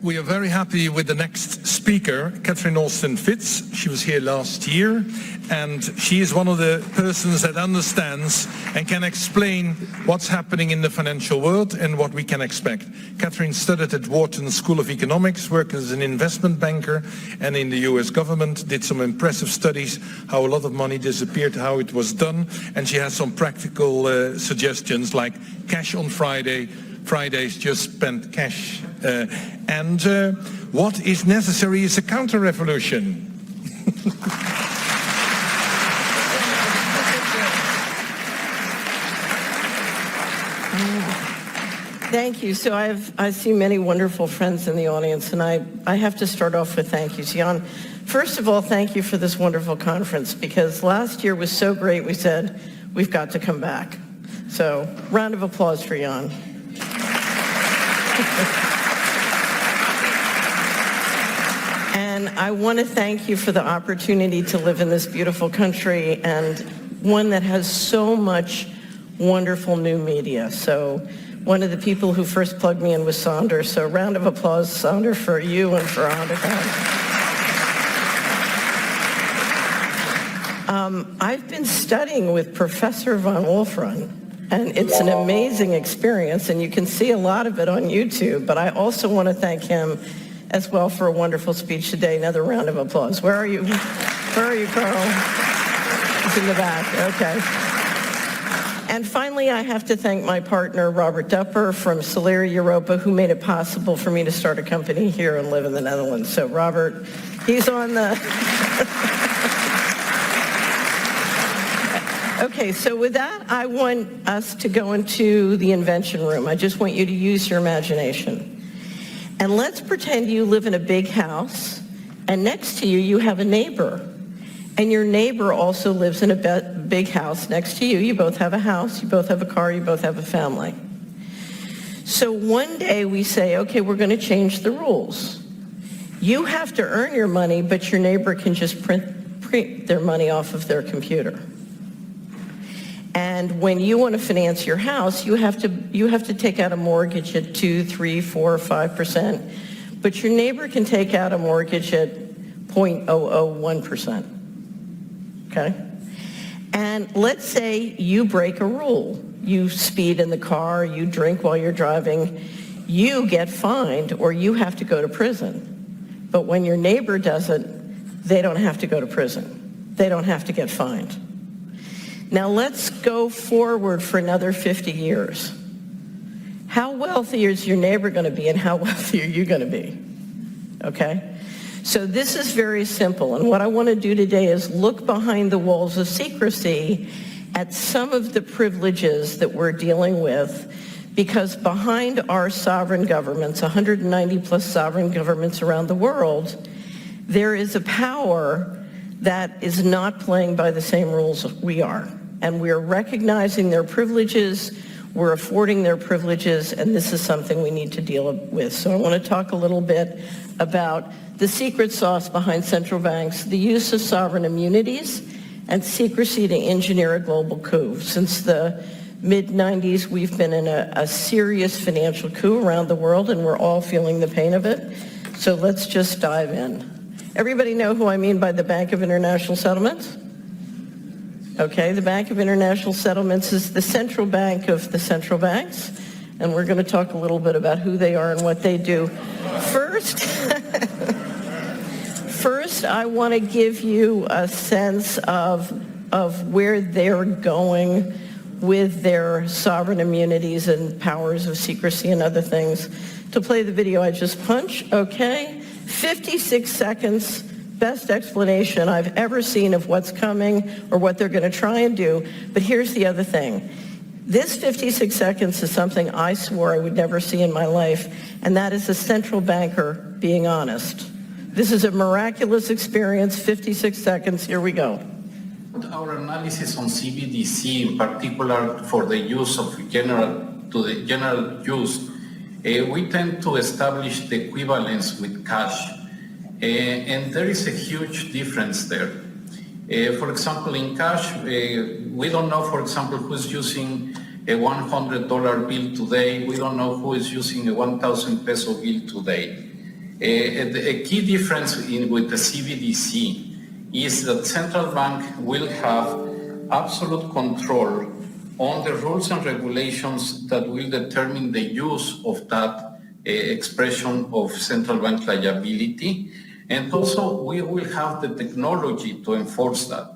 We are very happy with the next speaker, Catherine Alston-Fitz. She was here last year, and she is one of the persons that understands and can explain what's happening in the financial world and what we can expect. Catherine studied at Wharton School of Economics, worked as an investment banker and in the US government, did some impressive studies, how a lot of money disappeared, how it was done, and she has some practical suggestions like cash on Fridays just spent cash, and what is necessary is a counter-revolution. Thank you. So I see many wonderful friends in the audience, and I have to start off with thank yous. Jan, first of all, thank you for this wonderful conference, because last year was so great we said we've got to come back. So round of applause for Jan. And I want to thank you for the opportunity to live in this beautiful country, and one that has so much wonderful new media. So one of the people who first plugged me in was Sander. So round of applause, Sander, for you and for Annika. I've been studying with Professor von Wolfram, and it's an amazing experience, and you can see a lot of it on YouTube, but I also want to thank him as well for a wonderful speech today. Another round of applause. Where are you? Where are you, Carl? He's in the back. Okay. And finally, I have to thank my partner, Robert Dupper from Solari Report, who made it possible for me to start a company here and live in the Netherlands. So Robert, he's on the... Okay, so with that, I want us to go into the invention room. I just want you to use your imagination. And let's pretend you live in a big house, and next to you, you have a neighbor. And your neighbor also lives in a big house next to you. You both have a house, you both have a car, you both have a family. So one day we say, okay, we're going to change the rules. You have to earn your money, but your neighbor can just print their money off of their computer. And when you want to finance your house, you have to take out a mortgage at 2, 3, 4, 5%, but your neighbor can take out a mortgage at 0.001%. Okay? And let's say you break a rule. You speed in the car, you drink while you're driving, you get fined or you have to go to prison. But when your neighbor does it, they don't have to go to prison. They don't have to get fined. Now let's go forward for another 50 years. How wealthy is your neighbor going to be and how wealthy are you going to be? Okay? So this is very simple, and what I want to do today is look behind the walls of secrecy at some of the privileges that we're dealing with, because behind our sovereign governments, 190 plus sovereign governments around the world, there is a power that is not playing by the same rules we are. And we're recognizing their privileges, we're affording their privileges, and this is something we need to deal with. So I want to talk a little bit about the secret sauce behind central banks, the use of sovereign immunities, and secrecy to engineer a global coup. Since the mid-90s, we've been in a serious financial coup around the world, and we're all feeling the pain of it. So let's just dive in. Everybody know who I mean by the Bank of International Settlements? Okay, the Bank of International Settlements is the central bank of the central banks, and we're going to talk a little bit about who they are and what they do. First, I want to give you a sense of where they're going with their sovereign immunities and powers of secrecy and other things. To play the video I just punched, okay? 56 seconds, best explanation I've ever seen of what's coming or what they're going to try and do. But here's the other thing. This 56 seconds is something I swore I would never see in my life, and that is a central banker being honest. This is a miraculous experience, 56 seconds, here we go. Our analysis on CBDC, in particular for the use of general use, we tend to establish the equivalence with cash. And there is a huge difference there. For example, in cash, we don't know, for example, who's using a $100 bill today. We don't know who is using a 1,000 peso bill today. A key difference with the CBDC is that central bank will have absolute control on the rules and regulations that will determine the use of that expression of central bank liability. And also we will have the technology to enforce that.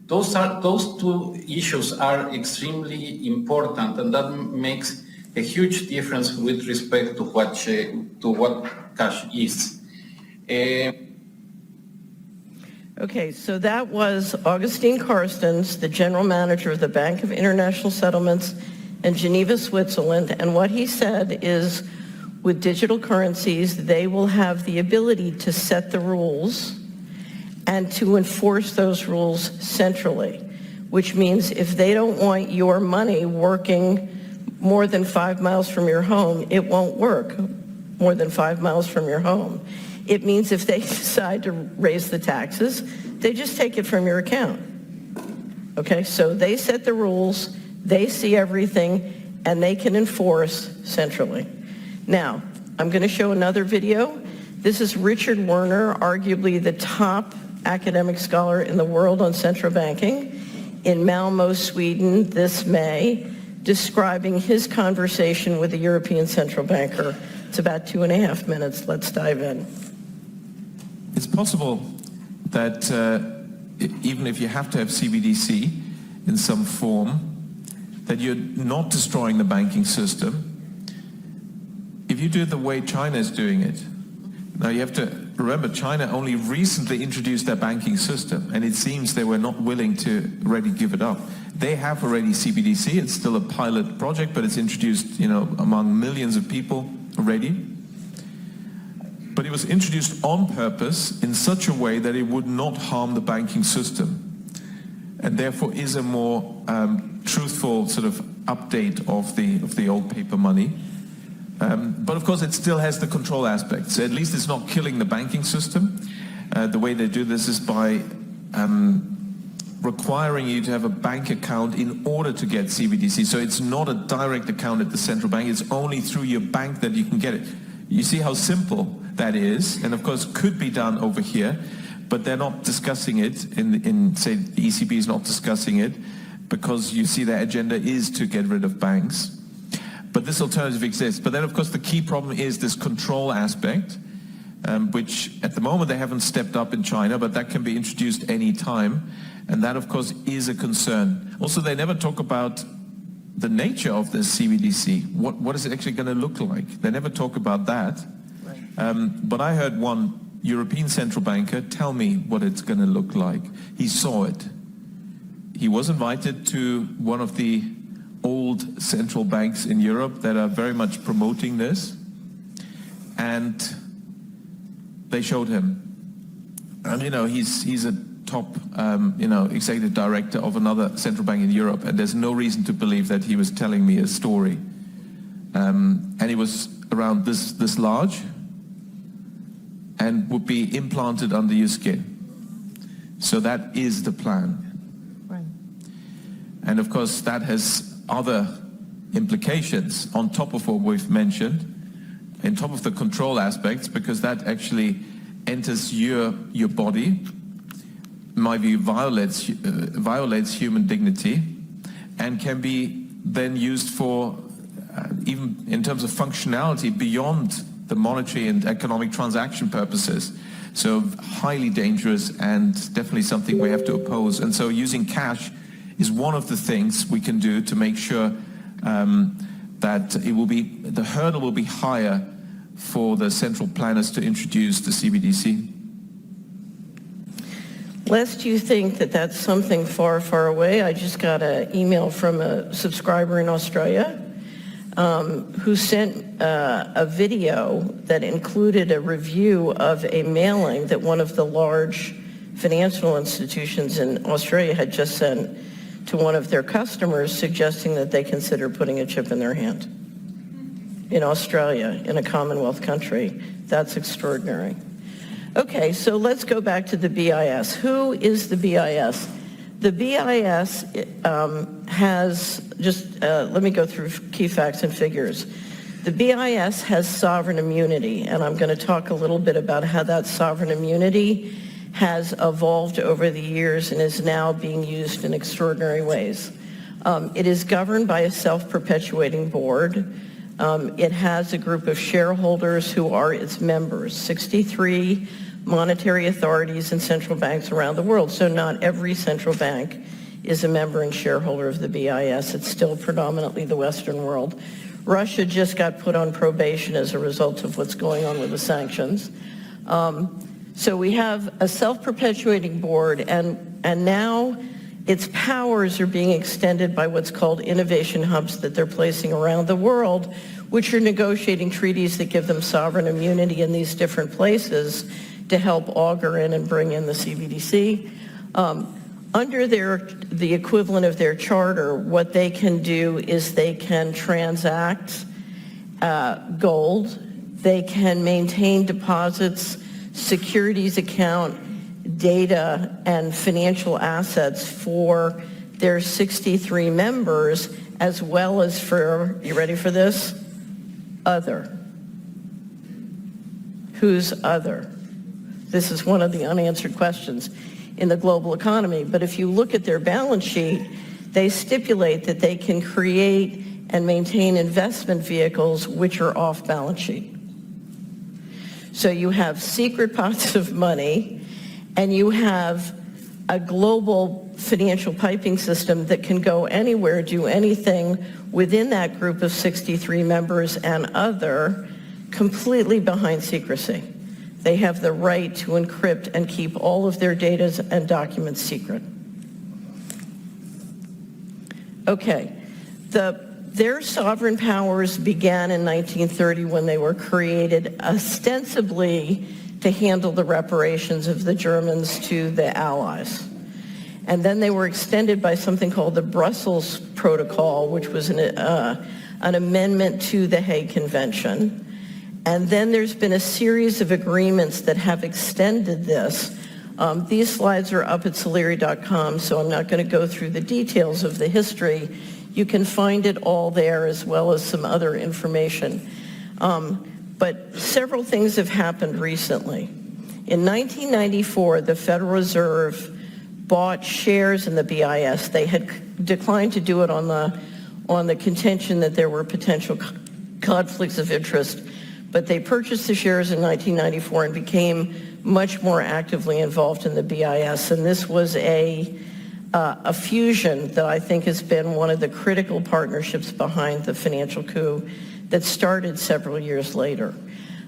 Those two issues are extremely important, and that makes a huge difference with respect to what cash is. Okay, so that was Augustine Carstens, the general manager of the Bank of International Settlements in Geneva, Switzerland, and what he said is with digital currencies, they will have the ability to set the rules and to enforce those rules centrally, which means if they don't want your money working more than 5 miles from your home, it won't work more than 5 miles from your home. It means if they decide to raise the taxes, they just take it from your account. Okay, so they set the rules, they see everything, and they can enforce centrally. Now, I'm going to show another video. This is Richard Werner, arguably the top academic scholar in the world on central banking, in Malmo, Sweden this May, describing his conversation with the European central banker. It's about 2.5 minutes. Let's dive in. It's possible that even if you have to have CBDC in some form, that you're not destroying the banking system. If you do it the way China is doing it, now you have to remember China only recently introduced their banking system, and it seems they were not willing to already give it up. They have already CBDC. It's still a pilot project, but it's introduced, among millions of people already. But it was introduced on purpose in such a way that it would not harm the banking system, and therefore is a more truthful sort of update of the old paper money. But of course it still has the control aspect. So at least it's not killing the banking system. The way they do this is by requiring you to have a bank account in order to get CBDC. So it's not a direct account at the central bank. It's only through your bank that you can get it. You see how simple that is, and of course could be done over here, but they're not discussing it say the ECB is not discussing it, because you see their agenda is to get rid of banks. But this alternative exists. But then of course the key problem is this control aspect, which at the moment they haven't stepped up in China, but that can be introduced any time, and that of course is a concern. Also, they never talk about the nature of this CBDC. What is it actually going to look like? They never talk about that. But I heard one European central banker tell me what it's going to look like. He saw it. He was invited to one of the old central banks in Europe that are very much promoting this, and they showed him. And he's a top executive director of another central bank in Europe, and there's no reason to believe that he was telling me a story. And it was around this large and would be implanted under your skin. So that is the plan. Right. And of course that has other implications on top of what we've mentioned, on top of the control aspects, because that actually enters your body, in my view violates human dignity, and can be then used for even in terms of functionality beyond the monetary and economic transaction purposes. So highly dangerous, and definitely something we have to oppose. And so using cash is one of the things we can do to make sure that the hurdle will be higher for the central planners to introduce the CBDC. Lest you think that that's something far, far away, I just got an email from a subscriber in Australia who sent a video that included a review of a mailing that one of the large financial institutions in Australia had just sent to one of their customers, suggesting that they consider putting a chip in their hand. In Australia, in a Commonwealth country. That's extraordinary. Okay, so let's go back to the BIS. Who is the BIS? The BIS has, let me go through key facts and figures. The BIS has sovereign immunity, and I'm going to talk a little bit about how that sovereign immunity has evolved over the years and is now being used in extraordinary ways. It is governed by a self-perpetuating board. It has a group of shareholders who are its members, 63 monetary authorities and central banks around the world. So not every central bank is a member and shareholder of the BIS. It's still predominantly the Western world. Russia just got put on probation as a result of what's going on with the sanctions. So we have a self-perpetuating board, and now its powers are being extended by what's called innovation hubs that they're placing around the world, which are negotiating treaties that give them sovereign immunity in these different places to help augur in and bring in the CBDC. Under the equivalent of their charter, what they can do is they can transact gold, they can maintain deposits, securities account, data, and financial assets for their 63 members, as well as for, you ready for this? Other. Who's other? This is one of the unanswered questions in the global economy. But if you look at their balance sheet, they stipulate that they can create and maintain investment vehicles which are off balance sheet. So you have secret pots of money, and you have a global financial piping system that can go anywhere, do anything within that group of 63 members and other, completely behind secrecy. They have the right to encrypt and keep all of their data and documents secret. Okay, their sovereign powers began in 1930 when they were created ostensibly to handle the reparations of the Germans to the Allies. And then they were extended by something called the Brussels Protocol, which was an amendment to the Hague Convention. And then there's been a series of agreements that have extended this. These slides are up at Solari.com, so I'm not going to go through the details of the history. You can find it all there, as well as some other information. But several things have happened recently. In 1994, the Federal Reserve bought shares in the BIS. They had declined to do it on the contention that there were potential conflicts of interest. But they purchased the shares in 1994 and became much more actively involved in the BIS. And this was a fusion that I think has been one of the critical partnerships behind the financial coup that started several years later.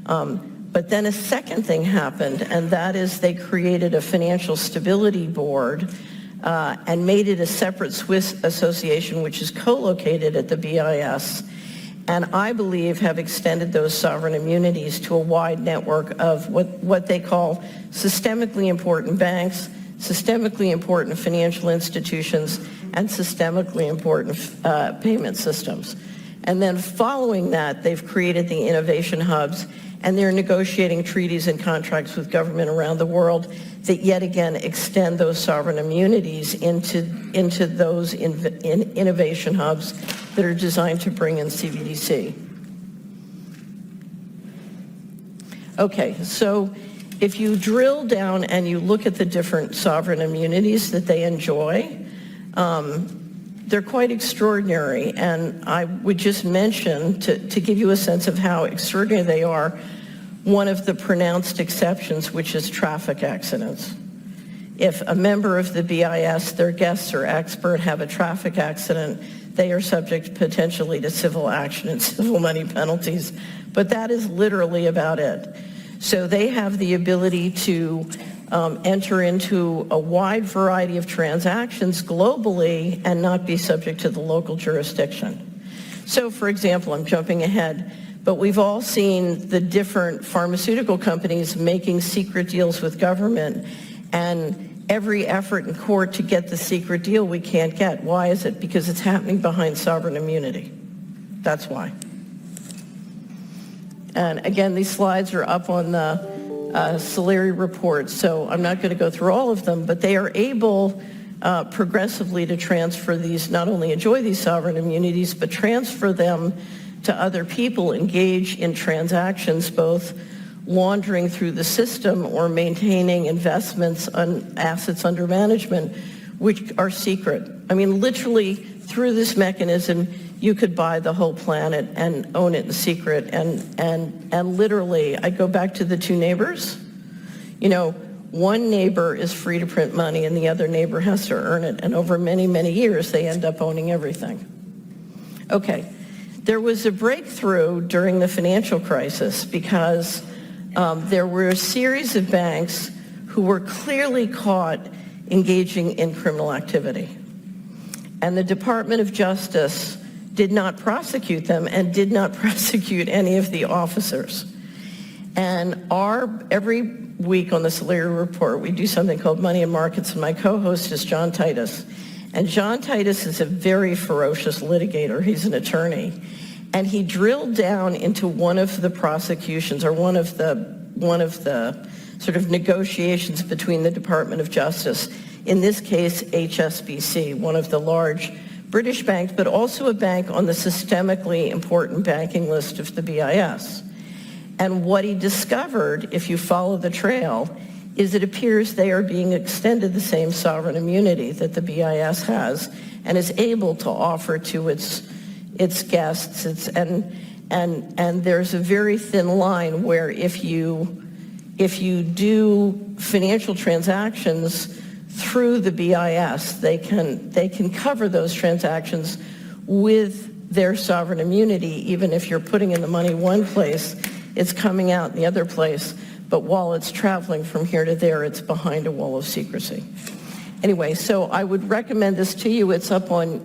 But then a second thing happened, and that is they created a financial stability board and made it a separate Swiss association, which is co-located at the BIS, and I believe have extended those sovereign immunities to a wide network of what they call systemically important banks, systemically important financial institutions, and systemically important payment systems. And then following that, they've created the innovation hubs, and they're negotiating treaties and contracts with government around the world that yet again extend those sovereign immunities into those innovation hubs that are designed to bring in CBDC. Okay, so if you drill down and you look at the different sovereign immunities that they enjoy, they're quite extraordinary, and I would just mention, to give you a sense of how extraordinary they are, one of the pronounced exceptions, which is traffic accidents. If a member of the BIS, their guests or expert, have a traffic accident, they are subject potentially to civil action and civil money penalties, but that is literally about it. So they have the ability to enter into a wide variety of transactions globally and not be subject to the local jurisdiction. So, for example, I'm jumping ahead, but we've all seen the different pharmaceutical companies making secret deals with government, and every effort in court to get the secret deal we can't get. Why is it? Because it's happening behind sovereign immunity. That's why. And again, these slides are up on the Solari Report, so I'm not going to go through all of them, but they are able progressively to transfer these, not only enjoy these sovereign immunities, but transfer them to other people engage in transactions, both laundering through the system or maintaining investments on assets under management, which are secret. I mean, literally through this mechanism, you could buy the whole planet and own it in secret. And literally, I go back to the two neighbors. You know, one neighbor is free to print money and the other neighbor has to earn it. And over many, many years, they end up owning everything. Okay, there was a breakthrough during the financial crisis because there were a series of banks who were clearly caught engaging in criminal activity. And the Department of Justice did not prosecute them and did not prosecute any of the officers. And every week on the Solari Report, we do something called Money and Markets, and my co-host is John Titus. And John Titus is a very ferocious litigator. He's an attorney. And he drilled down into one of the prosecutions, or one of the sort of negotiations between the Department of Justice, in this case HSBC, one of the large British banks, but also a bank on the systemically important banking list of the BIS. And what he discovered, if you follow the trail, is it appears they are being extended the same sovereign immunity that the BIS has and is able to offer to its guests. And there's a very thin line where if you do financial transactions through the BIS, they can cover those transactions with their sovereign immunity, even if you're putting in the money one place, it's coming out in the other place. But while it's traveling from here to there, it's behind a wall of secrecy. Anyway, so I would recommend this to you. It's up on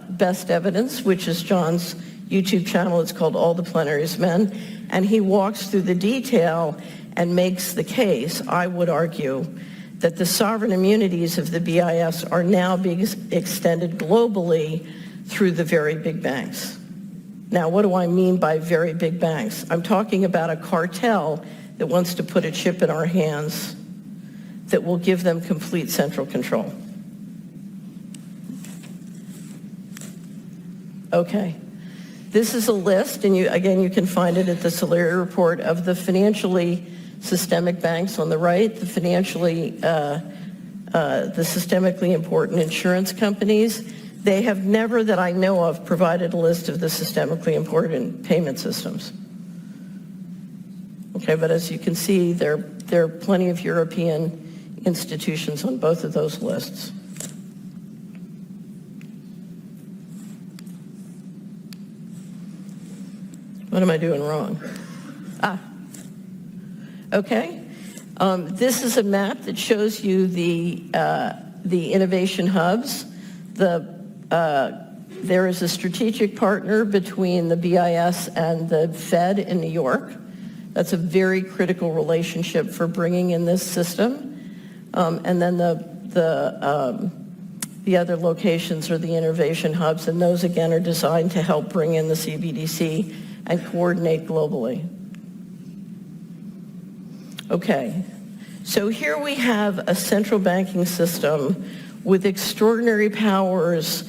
Best Evidence, which is John's YouTube channel. It's called All the Plenaries Men. And he walks through the detail and makes the case, I would argue, that the sovereign immunities of the BIS are now being extended globally through the very big banks. Now, what do I mean by very big banks? I'm talking about a cartel that wants to put a chip in our hands that will give them complete central control. Okay. This is a list, and you can find it at the Solari Report, of the financially systemic banks on the right, the systemically important insurance companies. They have never, that I know of, provided a list of the systemically important payment systems. Okay, but as you can see, there are plenty of European institutions on both of those lists. What am I doing wrong? Okay. This is a map that shows you the innovation hubs. There is a strategic partner between the BIS and the Fed in New York. That's a very critical relationship for bringing in this system. And then the other locations are the innovation hubs, and those again are designed to help bring in the CBDC and coordinate globally. Okay, so here we have a central banking system with extraordinary powers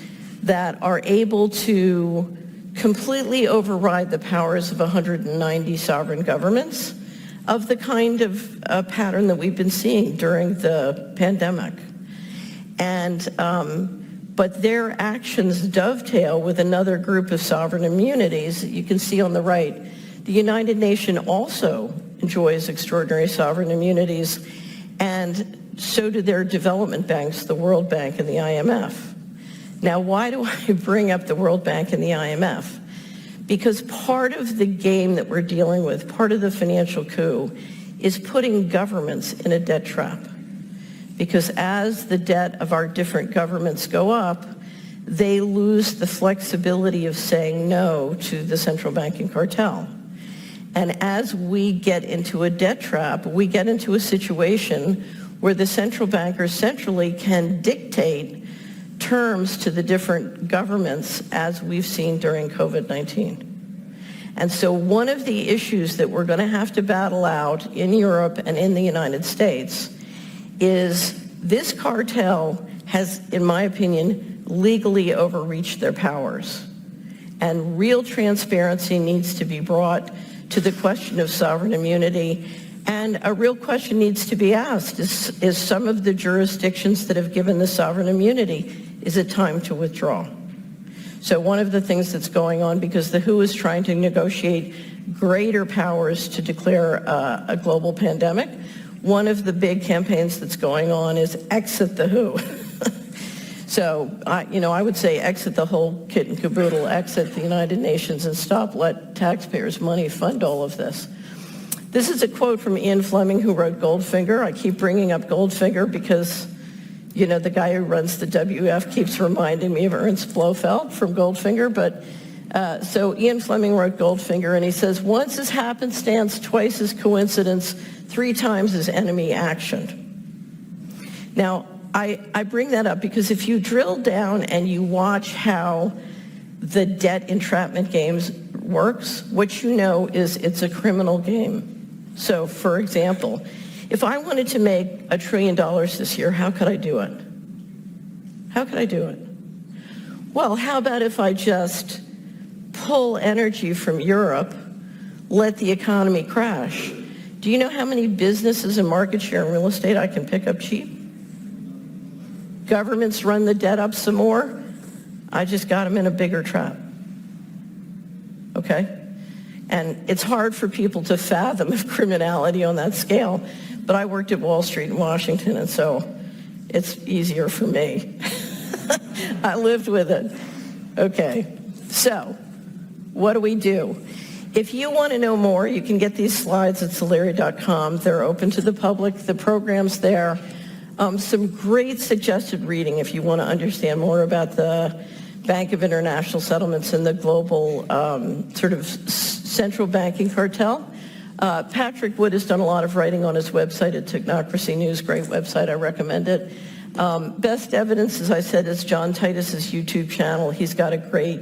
that are able to completely override the powers of 190 sovereign governments, of the kind of pattern that we've been seeing during the pandemic. And but their actions dovetail with another group of sovereign immunities. You can see on the right, the United Nations also enjoys extraordinary sovereign immunities, and so do their development banks, the World Bank and the IMF. Now, why do I bring up the World Bank and the IMF? Because part of the game that we're dealing with, part of the financial coup, is putting governments in a debt trap. Because as the debt of our different governments go up, they lose the flexibility of saying no to the central banking cartel. And as we get into a debt trap, we get into a situation where the central bankers centrally can dictate terms to the different governments, as we've seen during COVID-19. And so one of the issues that we're going to have to battle out in Europe and in the United States is this cartel has, in my opinion, legally overreached their powers. And real transparency needs to be brought to the question of sovereign immunity. And a real question needs to be asked, is some of the jurisdictions that have given the sovereign immunity, is it time to withdraw? So one of the things that's going on, because the WHO is trying to negotiate greater powers to declare a global pandemic, one of the big campaigns that's going on is exit the WHO. So, I would say exit the whole kit and caboodle, exit the United Nations, and let taxpayers' money fund all of this. This is a quote from Ian Fleming, who wrote Goldfinger. I keep bringing up Goldfinger because, the guy who runs the WF keeps reminding me of Ernst Blofeld from Goldfinger. But so Ian Fleming wrote Goldfinger, and he says, once is happenstance, twice is coincidence, 3 times is enemy action. Now, I bring that up because if you drill down and you watch how the debt entrapment games works, what you know is it's a criminal game. So, for example, if I wanted to make $1 trillion this year, how could I do it? How could I do it? Well, how about if I just pull energy from Europe, let the economy crash? Do you know how many businesses and market share in real estate I can pick up cheap? Governments run the debt up some more. I just got them in a bigger trap. Okay? And it's hard for people to fathom of criminality on that scale, but I worked at Wall Street in Washington, and so it's easier for me. I lived with it. Okay, so what do we do? If you want to know more, you can get these slides at Solari.com. They're open to the public. The program's there. Some great suggested reading if you want to understand more about the Bank of International Settlements and the global sort of central banking cartel. Patrick Wood has done a lot of writing on his website at Technocracy News. Great website. I recommend it. Best evidence, as I said, is John Titus's YouTube channel. He's got a great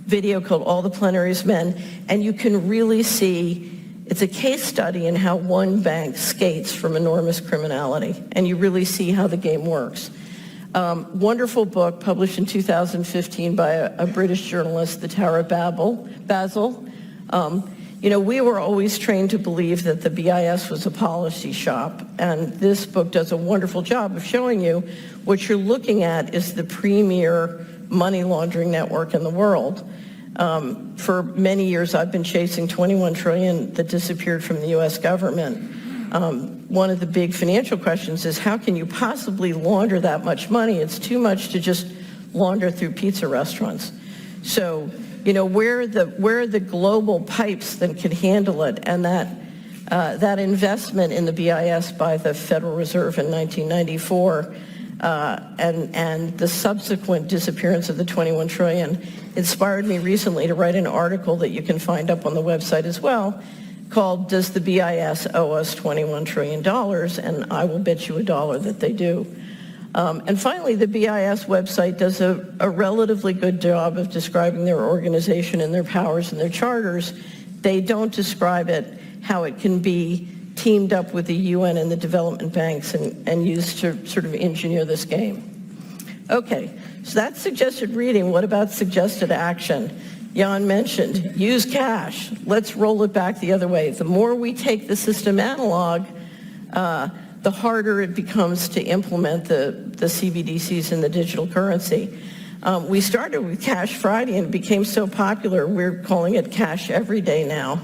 video called All the Plenary's Men, and you can really see it's a case study in how one bank skates from enormous criminality, and you really see how the game works. Wonderful book published in 2015 by a British journalist, the Tower Basil. We were always trained to believe that the BIS was a policy shop, and this book does a wonderful job of showing you what you're looking at is the premier money laundering network in the world. For many years, I've been chasing $21 trillion that disappeared from the U.S. government. One of the big financial questions is how can you possibly launder that much money? It's too much to just launder through pizza restaurants. So, where are the global pipes that can handle it? And that investment in the BIS by the Federal Reserve in 1994 and the subsequent disappearance of the $21 trillion inspired me recently to write an article that you can find up on the website as well called Does the BIS Owe Us $21 Trillion? And I will bet you $1 that they do. And finally, the BIS website does a relatively good job of describing their organization and their powers and their charters. They don't describe it, how it can be teamed up with the UN and the development banks and used to sort of engineer this game. Okay, so that's suggested reading. What about suggested action? Jan mentioned, use cash. Let's roll it back the other way. The more we take the system analog, the harder it becomes to implement the CBDCs and the digital currency. We started with Cash Friday and it became so popular, we're calling it Cash Every Day now.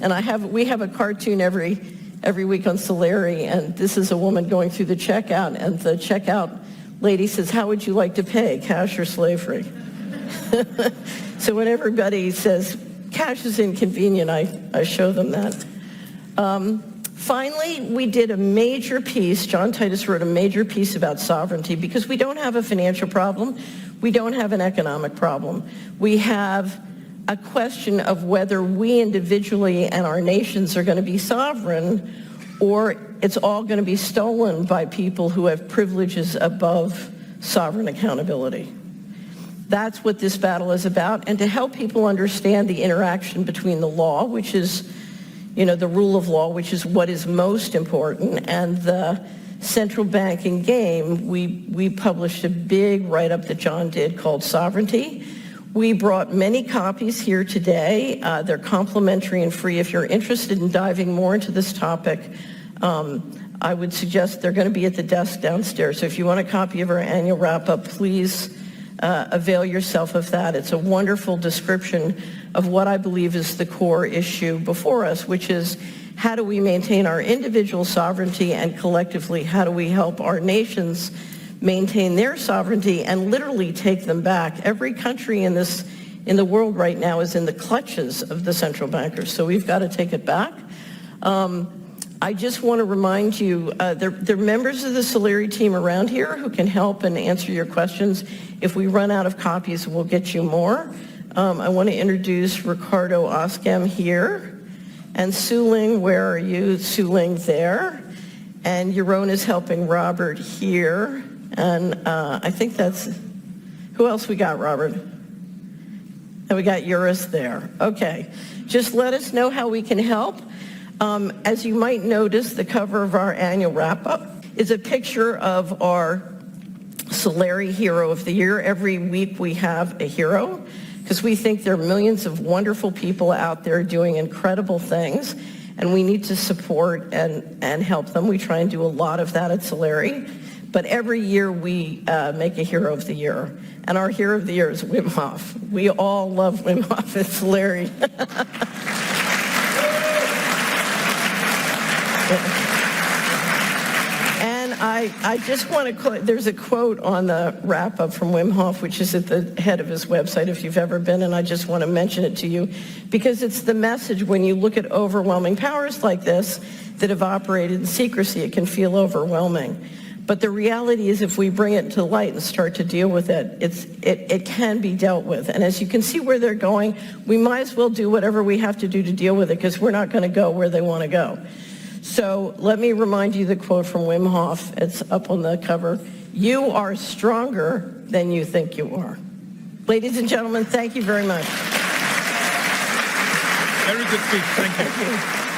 And we have a cartoon every week on Solari, and this is a woman going through the checkout, and the checkout lady says, how would you like to pay, cash or slavery? So when everybody says cash is inconvenient, I show them that. Finally, we did a major piece, John Titus wrote a major piece about sovereignty because we don't have a financial problem, we don't have an economic problem. We have a question of whether we individually and our nations are going to be sovereign or it's all going to be stolen by people who have privileges above sovereign accountability. That's what this battle is about, and to help people understand the interaction between the law, which is, the rule of law, which is what is most important, and the central banking game, we published a big write-up that John did called Sovereignty, We brought many copies here today. They're complimentary and free. If you're interested in diving more into this topic, I would suggest they're going to be at the desk downstairs. So if you want a copy of our annual wrap-up, please avail yourself of that. It's a wonderful description of what I believe is the core issue before us, which is how do we maintain our individual sovereignty, and collectively, how do we help our nations maintain their sovereignty and literally take them back. Every country in the world right now is in the clutches of the central bankers, so we've got to take it back. I just want to remind you, there are members of the Solari team around here who can help and answer your questions. If we run out of copies, we'll get you more. I want to introduce Ricardo Oskam here, and Suling, where are you? Suling there. And Yaron is helping Robert here. And I think that's, who else we got, Robert? And we got Eurus there. Okay. Just let us know how we can help. As you might notice, the cover of our annual wrap-up is a picture of our Solari Hero of the Year. Every week we have a hero, because we think there are millions of wonderful people out there doing incredible things, and we need to support and help them. We try and do a lot of that at Solari. But every year we make a Hero of the Year. And our Hero of the Year is Wim Hof. We all love Wim Hof at Solari. And I just want to quote, there's a quote on the wrap-up from Wim Hof, which is at the head of his website if you've ever been, and I just want to mention it to you because it's the message when you look at overwhelming powers like this that have operated in secrecy. It can feel overwhelming. But the reality is if we bring it to light and start to deal with it, it can be dealt with. And as you can see where they're going, we might as well do whatever we have to do to deal with it because we're not going to go where they want to go. So let me remind you the quote from Wim Hof. It's up on the cover. You are stronger than you think you are. Ladies and gentlemen, thank you very much. Very good speech. Thank you. Thank you.